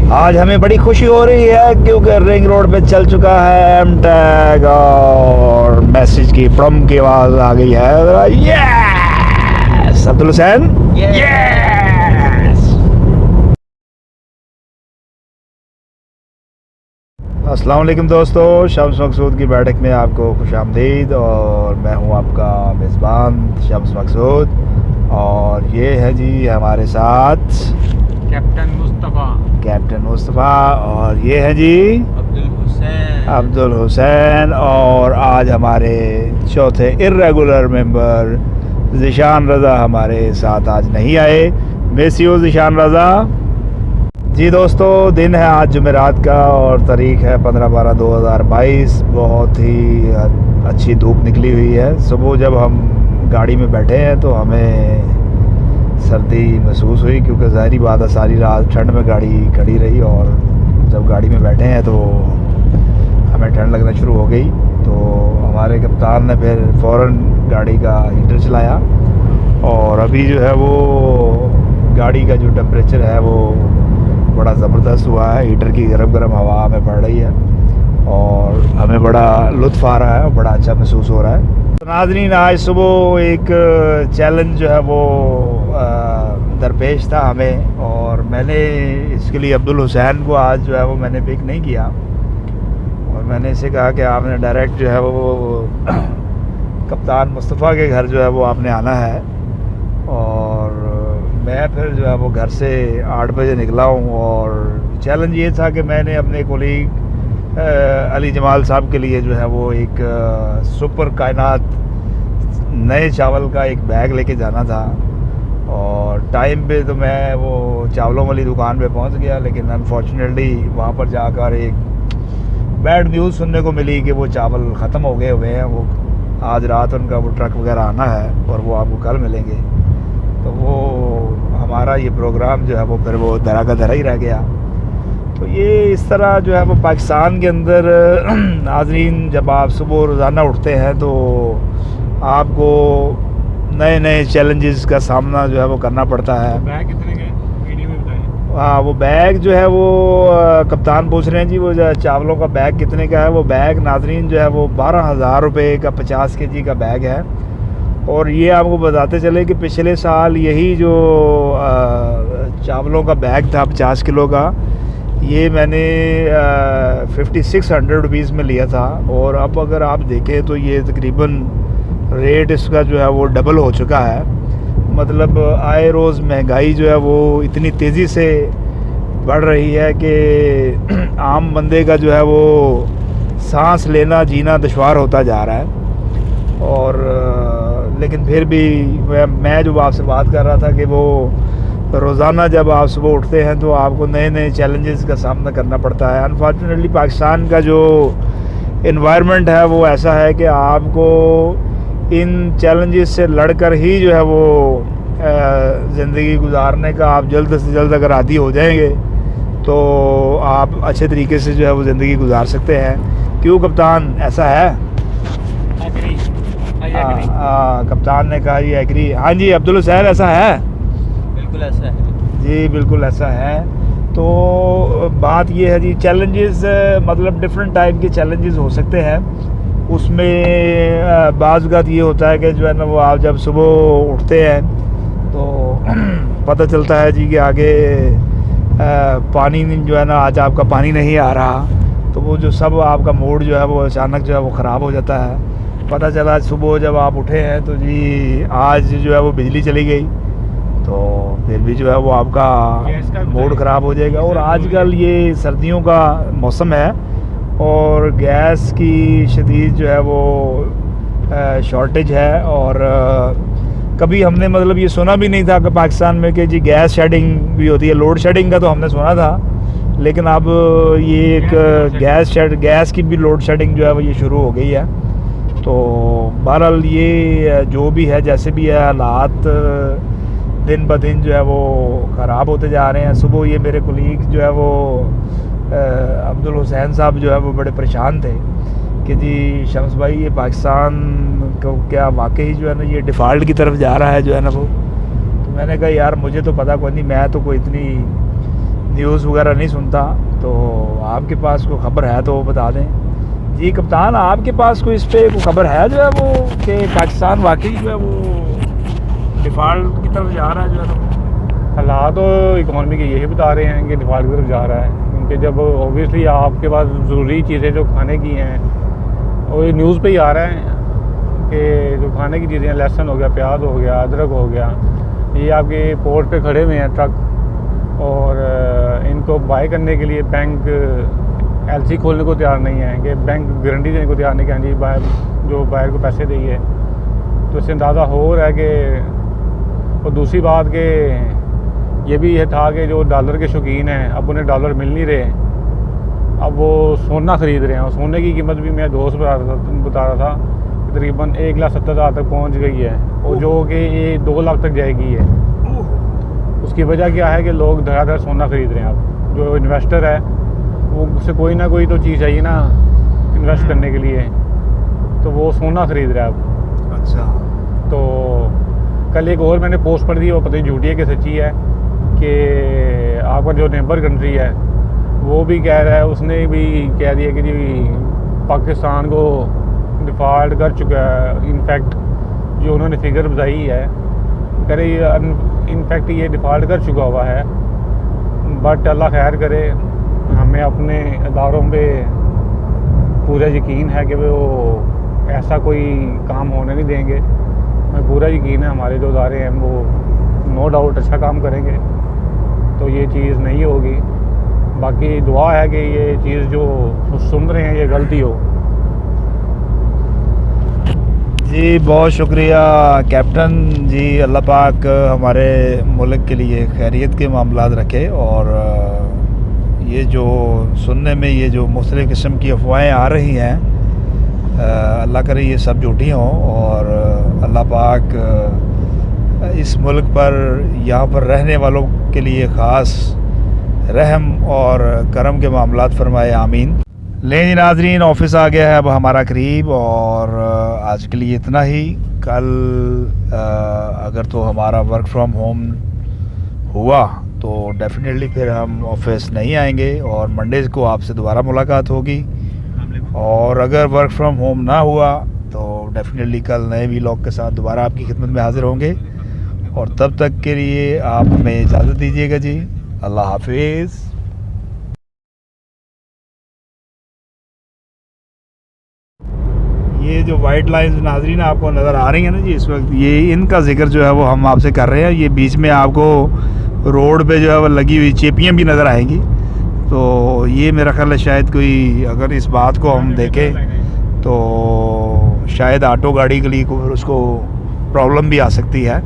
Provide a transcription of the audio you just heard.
आज हमें बड़ी खुशी हो रही है क्योंकि रिंग रोड पे चल चुका है एम टैग और मैसेज की प्रम की आवाज़ आ गई है। Yes Abdul Hussain, yes. अस्सलाम वालेकुम दोस्तों, शम्स मकसूद की बैठक में आपको खुशामदीद। और मैं हूं आपका मेज़बान शम्स मकसूद और ये है जी हमारे साथ कैप्टन मुस्तफ़ा और ये है जी अब्दुल हुसैन। और आज हमारे चौथे इर्रेगुलर मेंबर ज़िशान रज़ा हमारे साथ आज नहीं आए। मिस यू ज़िशान रज़ा। जी दोस्तों, दिन है आज जुमेरात का और तारीख़ है 15/12/2022। बहुत ही अच्छी धूप निकली हुई है। सुबह जब हम गाड़ी में बैठे हैं तो हमें सर्दी महसूस हुई क्योंकि ज़ाहिरी बात है सारी रात ठंड में गाड़ी खड़ी रही और जब गाड़ी में बैठे हैं तो हमें ठंड लगना शुरू हो गई। तो हमारे कप्तान ने फिर फ़ौरन गाड़ी का हीटर चलाया और अभी जो है वो गाड़ी का जो टेम्परेचर है वो बड़ा ज़बरदस्त हुआ है। हीटर की गर्म हवा हमें पड़ रही है और हमें बड़ा लुत्फ़ आ रहा है और बड़ा अच्छा महसूस हो रहा है। तो नाज़रीन, आज सुबह एक चैलेंज जो है वो दरपेश था हमें और मैंने इसके लिए अब्दुल हुसैन को आज जो है वो मैंने पिक नहीं किया और मैंने इसे कहा कि आपने डायरेक्ट जो है वो कप्तान मुस्तफ़ा के घर जो है वो आपने आना है। और मैं फिर जो है वो घर से 8 बजे निकला हूँ और चैलेंज ये था कि मैंने अपने कोलीग अली जमाल साहब के लिए जो है वो एक सुपर कायनात नए चावल का एक बैग लेके जाना था। और टाइम पे तो मैं वो चावलों वाली दुकान पे पहुंच गया, लेकिन अनफॉर्चुनेटली वहाँ पर जाकर एक बैड न्यूज़ सुनने को मिली कि वो चावल ख़त्म हो गए हुए हैं। वो आज रात उनका वो ट्रक वगैरह आना है और वो आपको कल मिलेंगे। तो वो हमारा ये प्रोग्राम जो है वो फिर वो धरा का धरा ही रह गया। तो ये इस तरह जो है वो पाकिस्तान के अंदर नाज़रीन, जब आप सुबह रोज़ाना उठते हैं तो आपको नए नए चैलेंजेस का सामना जो है वो करना पड़ता है। बैग कितने का है वीडियो में बताएं। हाँ, वो बैग जो है वो कप्तान पूछ रहे हैं जी वो चावलों का बैग कितने का है। वो बैग नाज़रीन जो है वो 12,000 रुपये का 50 kg का बैग है। और ये आपको बताते चले कि पिछले साल यही जो चावलों का बैग था 50 किलो का, ये मैंने 5600 रुपीज़ में लिया था। और अब अगर आप देखें तो ये तकरीबन रेट इसका जो है वो डबल हो चुका है। मतलब आए रोज़ महंगाई जो है वो इतनी तेज़ी से बढ़ रही है कि आम बंदे का जो है वो सांस लेना जीना दुश्वार होता जा रहा है। और लेकिन फिर भी मैं जो आपसे बात कर रहा था कि वो रोज़ाना जब आप सुबह उठते हैं तो आपको नए नए चैलेंजेस का सामना करना पड़ता है। अनफॉर्चुनेटली पाकिस्तान का जो इन्वायरमेंट है वो ऐसा है कि आपको इन चैलेंजेस से लड़कर ही जो है वो ज़िंदगी गुजारने का आप जल्द से जल्द अगर आदी हो जाएंगे तो आप अच्छे तरीके से जो है वो ज़िंदगी गुजार सकते हैं। क्यों कप्तान, ऐसा है? कप्तान ने कहा जी एग्री। हाँ जी अब्दुल हुसैन, ऐसा है? बिल्कुल ऐसा है जी, बिल्कुल ऐसा है। तो बात ये है जी, चैलेंजेस मतलब डिफरेंट टाइप के चैलेंजेस हो सकते हैं। उसमें बाज़ ये होता है कि जो है ना वो आप जब सुबह उठते हैं तो पता चलता है जी कि आगे पानी जो है ना आज आपका पानी नहीं आ रहा। तो वो जो सब आपका मूड जो है वो अचानक जो है वो ख़राब हो जाता है। पता चला सुबह जब आप उठे हैं तो जी आज जो है वो बिजली चली गई, तो फिर भी जो है वो आपका मूड ख़राब हो जाएगा। और आजकल ये सर्दियों का मौसम है और गैस की शदीद जो है वो शॉर्टेज है। और कभी हमने मतलब ये सुना भी नहीं था कि पाकिस्तान में कि जी गैस शेडिंग भी होती है। लोड शेडिंग का तो हमने सुना था, लेकिन अब ये एक गैस की भी लोड शेडिंग जो है वो ये शुरू हो गई है। तो बहरहाल ये जो भी है जैसे भी है, हालात दिन ब दिन जो है वो ख़राब होते जा रहे हैं। सुबह ये मेरे कोलीग जो है वो अब्दुल हुसैन साहब जो है वो बड़े परेशान थे कि जी शम्स भाई ये पाकिस्तान को क्या वाकई जो है ना ये डिफ़ॉल्ट की तरफ जा रहा है जो है ना वो। तो मैंने कहा यार मुझे तो पता कोई नहीं, मैं तो कोई इतनी न्यूज़ वगैरह नहीं सुनता, तो आपके पास कोई ख़बर है तो बता दें। जी कप्तान, आपके पास कोई इस पर कोई ख़बर है जो है वो कि पाकिस्तान वाकई जो है वो डिफ़ॉल्ट की तरफ जा रहा है जो है? हालात तो इकॉनमी के यही बता रहे हैं कि डिफ़ॉल्ट की तरफ जा रहा है, क्योंकि जब ओबियसली आपके पास ज़रूरी चीज़ें जो खाने की हैं वो ये न्यूज़ पे ही आ रहा है कि जो खाने की चीज़ें, लहसुन हो गया, प्याज हो गया, अदरक हो गया, ये आपके पोर्ट पे खड़े हुए हैं ट्रक, और इनको बाय करने के लिए बैंक एलसी खोलने को तैयार नहीं है, कि बैंक गारंटी देने को तैयार नहीं कि हाँ जी बायर को पैसे देंगे। तो इससे अंदाज़ा हो रहा है कि, और दूसरी बात कि ये भी था कि जो डॉलर के शौकीन हैं अब उन्हें डॉलर मिल नहीं रहे, अब वो सोना ख़रीद रहे हैं, और सोने की कीमत भी मेरा दोस्त बता रहा था तकरीबन 1,70,000 तक पहुंच गई है, और जो कि ये 2 लाख तक जाएगी है। उसकी वजह क्या है कि लोग धड़ाधड़ सोना ख़रीद रहे हैं। अब जो इन्वेस्टर है वो उससे कोई ना कोई तो चीज़ चाहिए ना इन्वेस्ट करने के लिए, तो वो सोना ख़रीद रहा है अब। अच्छा। तो कल एक और मैंने पोस्ट पढ़ी थी, वो पता नहीं झूठी है कि सच्ची है, कि आपका जो नेबर कंट्री है वो भी कह रहा है, उसने भी कह दिया कि जी पाकिस्तान को डिफ़ॉल्ट कर चुका है। इनफैक्ट जो उन्होंने फिगर बताई है, कह रहे इनफैक्ट ये डिफ़ॉल्ट कर चुका हुआ है, बट अल्लाह खैर करे, हमें अपने इदारों पे पूरा यकीन है कि वो ऐसा कोई काम होने नहीं देंगे। हमें पूरा यकीन है हमारे जो इदारे हैं वो नो डाउट अच्छा काम करेंगे, तो ये चीज़ नहीं होगी। बाकी दुआ है कि ये चीज़ जो सुन रहे हैं ये गलती हो। जी बहुत शुक्रिया कैप्टन जी, अल्लाह पाक हमारे मुल्क के लिए खैरियत के मामलात रखे, और ये जो सुनने में ये जो मुख्तलिफ़ किस्म की अफवाहें आ रही हैं, अल्लाह करे ये सब झूठी हों, और अल्लाह पाक इस मुल्क पर, यहाँ पर रहने वालों के लिए ख़ास रहम और करम के मामलात फरमाए, आमीन। लें जी नाज़रीन, ऑफिस आ गया है अब हमारा करीब, और आज के लिए इतना ही। कल अगर तो हमारा वर्क फ्रॉम होम हुआ तो डेफिनेटली फिर हम ऑफिस नहीं आएंगे, और मंडे को आपसे दोबारा मुलाकात होगी, और अगर वर्क फ्रॉम होम ना हुआ तो डेफिनेटली कल नए व्लॉग के साथ दोबारा आपकी खिदमत में हाज़िर होंगे, और तब तक के लिए आप हमें इजाज़त दीजिएगा जी। अल्लाह हाफिज़। ये जो वाइट लाइंस नाज़रीन आपको नज़र आ रही हैं ना जी इस वक्त, ये इनका जिक्र जो है वो हम आपसे कर रहे हैं। ये बीच में आपको रोड पे जो है वो लगी हुई चेपियाँ भी नज़र आएंगी, तो ये मेरा ख्याल है शायद कोई, अगर इस बात को हम देखें तो शायद ऑटो गाड़ी के लिए उसको प्रॉब्लम भी आ सकती है।